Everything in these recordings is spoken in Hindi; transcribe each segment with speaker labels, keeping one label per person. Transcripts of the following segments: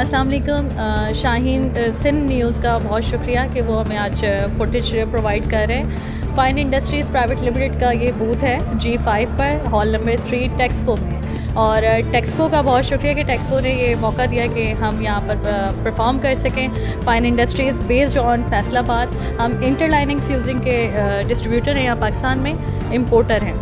Speaker 1: अस्सलाम वालेकुम। शाहीन सिंध न्यूज़ का बहुत शुक्रिया कि वो हमें आज फुटेज प्रोवाइड कर रहे हैं। फ़ाइन इंडस्ट्रीज़ प्राइवेट लिमिटेड का ये बूथ है G5 पर, हॉल नंबर 3 टेक्सपो में। और टेक्सपो का बहुत शुक्रिया कि टेक्सपो ने ये मौका दिया कि हम यहाँ पर परफॉर्म कर सकें। Fine industries based on Faisalabad, हम इंटरलाइनिंग फ्यूजिंग के डिस्ट्रीब्यूटर हैं यहाँ पाकिस्तान में, इम्पोर्टर हैं।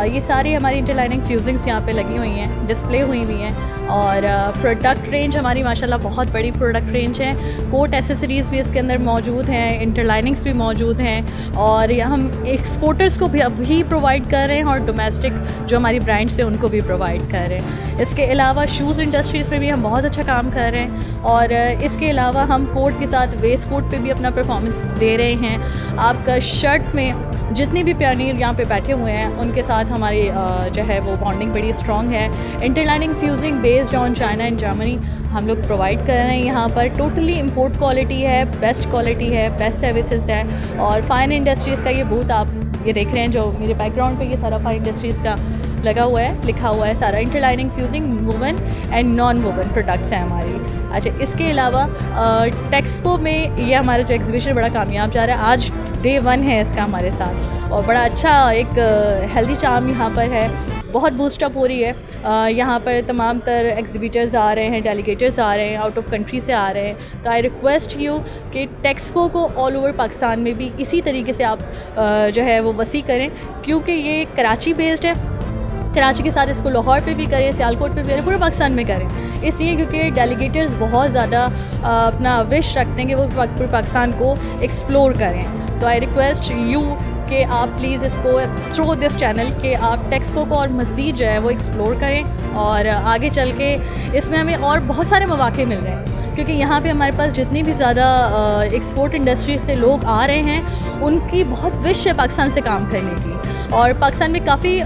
Speaker 1: ये सारी हमारी इंटरलाइनिंग फ्यूजिंग्स यहाँ पे लगी हुई हैं, डिस्प्ले हुई हैं। और प्रोडक्ट रेंज हमारी माशाल्लाह बहुत बड़ी प्रोडक्ट रेंज है। कोट एसेसरीज़ भी इसके अंदर मौजूद हैं, इंटरलाइनिंग्स भी मौजूद हैं, और हम एक्सपोर्टर्स को भी अभी प्रोवाइड कर रहे हैं और डोमेस्टिक जो हमारी ब्रांड्स हैं उनको भी प्रोवाइड कर रहे हैं। इसके अलावा शूज़ इंडस्ट्रीज़ पे भी हम बहुत अच्छा काम कर रहे हैं, और इसके अलावा हम कोट के साथ वेस्ट कोट पे भी अपना परफॉर्मेंस दे रहे हैं। आपका शर्ट में जितनी भी प्यानीर यहाँ पे बैठे हुए हैं उनके साथ हमारी जो है वो बॉन्डिंग बड़ी स्ट्रॉन्ग है। Interlining fusing based on China and Germany हम लोग प्रोवाइड कर रहे हैं यहाँ पर। टोटली इम्पोर्ट क्वालिटी है, बेस्ट क्वालिटी है, बेस्ट सर्विसेज है। और फ़ाइन इंडस्ट्रीज़ का ये बूथ आप ये देख रहे हैं, जो मेरे बैकग्राउंड पे ये सारा फ़ाइन इंडस्ट्रीज़ का लगा हुआ है, लिखा हुआ है सारा। Interlining fusing woven and non woven products हैं हमारी। अच्छा, इसके अलावा टेक्सपो में ये हमारा जो एग्जीबिशन बड़ा कामयाब जा रहा है, आज डे 1 है इसका हमारे साथ, और बड़ा अच्छा एक हेल्दी चार्म यहाँ पर है, बहुत बूस्टअप हो रही है। यहाँ पर तमाम तर एग्जीबिटर्स आ रहे हैं, डेलीगेटर्स आ रहे हैं, आउट ऑफ कंट्री से आ रहे हैं। तो आई रिक्वेस्ट यू कि टेक्सपो को ऑल ओवर पाकिस्तान में भी इसी तरीके से आप जो है वो वसी करें, क्योंकि ये कराची बेस्ड है। कराची के साथ इसको लाहौर पे भी करें, सियालकोट पे भी करें, पूरे पाकिस्तान में करें, इसलिए क्योंकि डेलीगेटर्स बहुत ज़्यादा अपना विश रखते हैं कि वो पूरे पाकिस्तान को एक्सप्लोर करें। तो आई रिक्वेस्ट यू कि आप प्लीज़ इसको थ्रू दिस चैनल कि आप टेक्सपो को और मज़ीद जो है वो एक्सप्लोर करें, और आगे चल के इसमें हमें और बहुत सारे मौके मिल रहे हैं, क्योंकि यहाँ पे हमारे पास जितनी भी ज़्यादा एक्सपोर्ट इंडस्ट्री से लोग आ रहे हैं उनकी बहुत विश है पाकिस्तान से काम करने की, और पाकिस्तान में काफ़ी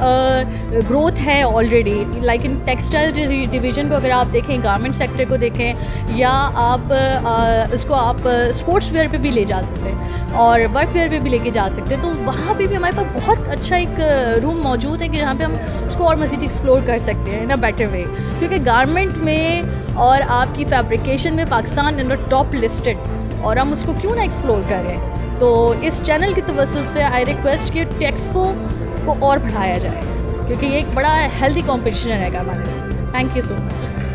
Speaker 1: ग्रोथ है already. Like in textile division को अगर आप देखें, गारमेंट सेक्टर को देखें, या आप इसको आप स्पोर्ट्स वेयर पे भी ले जा सकते हैं और वर्क वेयर पे भी लेके जा सकते हैं। तो वहाँ पे भी हमारे पास बहुत अच्छा एक रूम मौजूद है कि जहाँ पे हम उसको और मज़ीद एक्सप्लोर कर सकते हैं इन अ बेटर वे, क्योंकि गारमेंट में और आपकी फैब्रिकेशन में Pakistan in the top listed, और हम उसको क्यों ना एक्सप्लोर करें। तो इस चैनल की तवज्जो से आई रिक्वेस्ट कि टेक्सपो को और बढ़ाया जाए, क्योंकि ये एक बड़ा हेल्दी कॉम्पिटिशन रहेगा हमारे। Thank you so much.